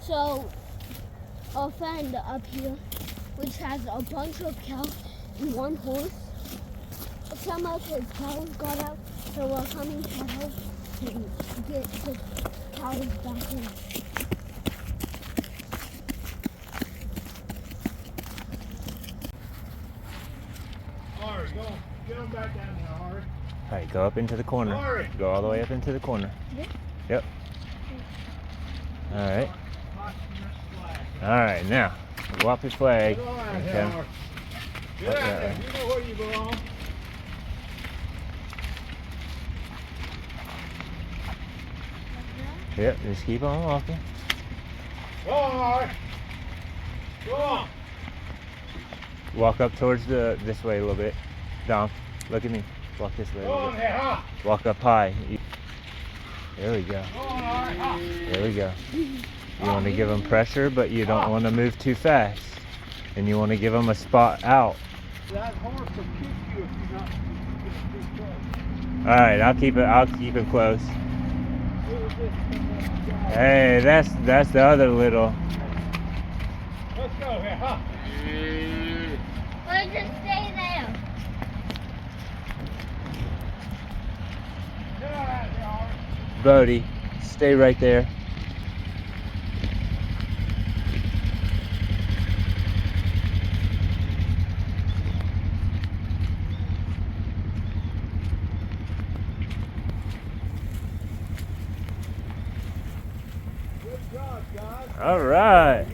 So, a friend up here, which has a bunch of cows and one horse. Some of his cows got out, so we're coming to help him get the cows back in. Alright, go. Get them back down there, Ari. All right, go up into the corner. Ari. Go all the way up into the corner. Yep. All right. All right, now go up your flag. Get on and out come- there, Ari. Get out there. You know where you belong. Yep, just keep on walking. Go on, Ari. Go on. Walk up towards this way a little bit. Dom, look at me. Walk this way a Go little on bit. there, huh? Walk up high. There we go. Go on, Ari, huh? There we go. You want to give them pressure, but you don't want to move too fast. And you want to give them a spot out. That horse will kick you if you're not too close. All right, I'll keep it close. Hey, that's the other little. Let's go here, huh? Or just stay there. Get out there, Ari. Bodie, stay right there. Good job, guys. All right.